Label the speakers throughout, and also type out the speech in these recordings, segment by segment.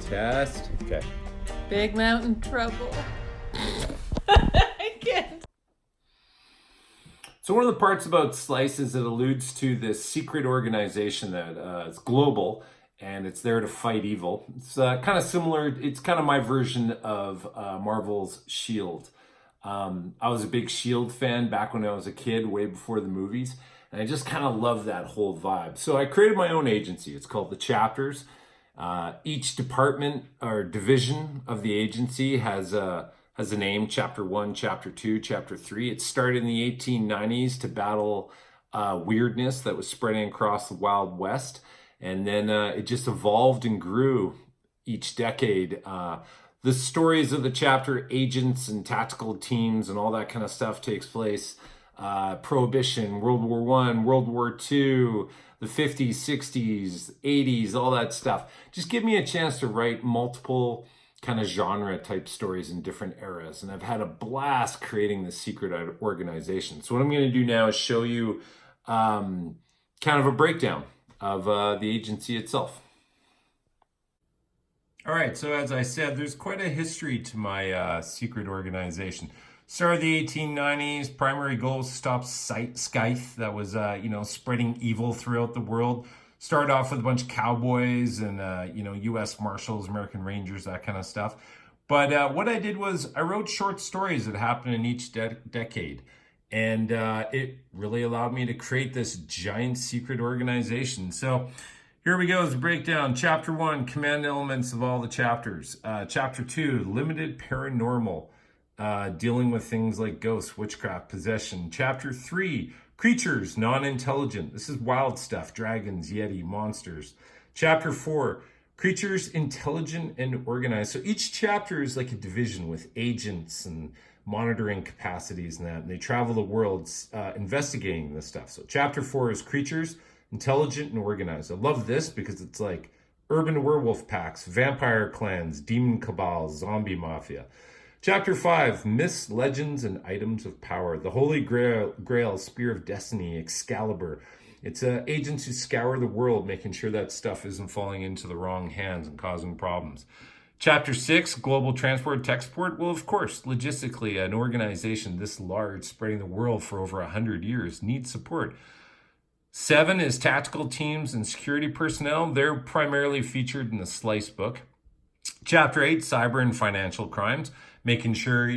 Speaker 1: Test. Okay.
Speaker 2: Big mountain trouble. I can't.
Speaker 1: So one of the parts about Slice is it alludes to this secret organization that is global and it's there to fight evil. It's kind of similar. It's kind of my version of Marvel's S.H.I.E.L.D. I was a big S.H.I.E.L.D. fan back when I was a kid, way before the movies. And I just kind of love that whole vibe. So I created my own agency. It's called The Chapters. Each department or division of the agency has a name: Chapter 1, Chapter 2, Chapter 3. It started in the 1890s to battle weirdness that was spreading across the Wild West. And then it just evolved and grew each decade. The stories of the chapter agents and tactical teams and all that kind of stuff takes place. Prohibition, World War I, World War II, the 50s, 60s, 80s, all that stuff. Just give me a chance to write multiple kind of genre type stories in different eras. And I've had a blast creating this secret organization. So what I'm going to do now is show you kind of a breakdown of the agency itself. All right, so as I said, there's quite a history to my secret organization. Started the 1890s, primary goal was to stop Scythe that was, spreading evil throughout the world. Started off with a bunch of cowboys and, U.S. Marshals, American Rangers, that kind of stuff. But what I did was I wrote short stories that happened in each decade. And it really allowed me to create this giant secret organization. So here we go as a breakdown. Chapter 1, command elements of all the chapters. Chapter 2, limited paranormal. Dealing with things like ghosts, witchcraft, possession. Chapter 3, creatures, non-intelligent. This is wild stuff, dragons, yeti, monsters. Chapter 4, creatures, intelligent and organized. So each chapter is like a division with agents and monitoring capacities and that. And they travel the world investigating this stuff. So chapter 4 is creatures, intelligent and organized. I love this because it's like urban werewolf packs, vampire clans, demon cabals, zombie mafia. Chapter 5, myths, legends, and items of power. The Holy Grail, Spear of Destiny, Excalibur. It's agents who scour the world, making sure that stuff isn't falling into the wrong hands and causing problems. Chapter 6, global transport, tech support. Well, of course, logistically, an organization this large, spreading the world for over 100 years, needs support. 7 is tactical teams and security personnel. They're primarily featured in the Slice book. Chapter 8, cyber and financial crimes, making sure,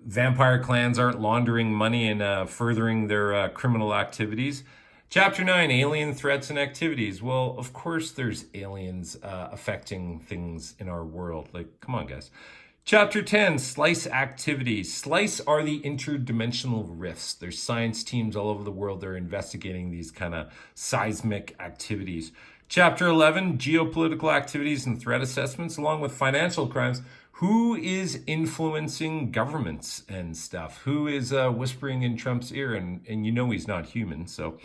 Speaker 1: vampire clans aren't laundering money and furthering their criminal activities. Chapter 9, alien threats and activities. Well, of course there's aliens affecting things in our world. Like, come on, guys. Chapter 10, Slice activities. Slice are the interdimensional rifts. There's science teams all over the world that are investigating these kind of seismic activities. Chapter 11, geopolitical activities and threat assessments, along with financial crimes. Who is influencing governments and stuff? Who is whispering in Trump's ear? And he's not human. So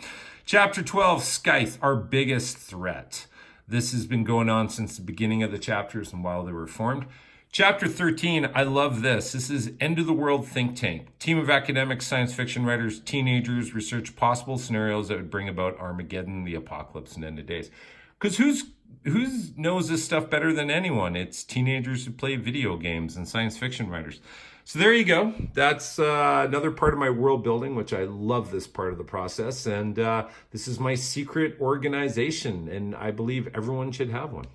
Speaker 1: chapter 12, Scythe, our biggest threat. This has been going on since the beginning of the chapters and while they were formed. Chapter 13, I love this. This is End of the World Think Tank. Team of academics, science fiction writers, teenagers research possible scenarios that would bring about Armageddon, the apocalypse, and end of days. Because who knows this stuff better than anyone? It's teenagers who play video games and science fiction writers. So there you go. That's another part of my world building, which I love this part of the process. And this is my secret organization, and I believe everyone should have one.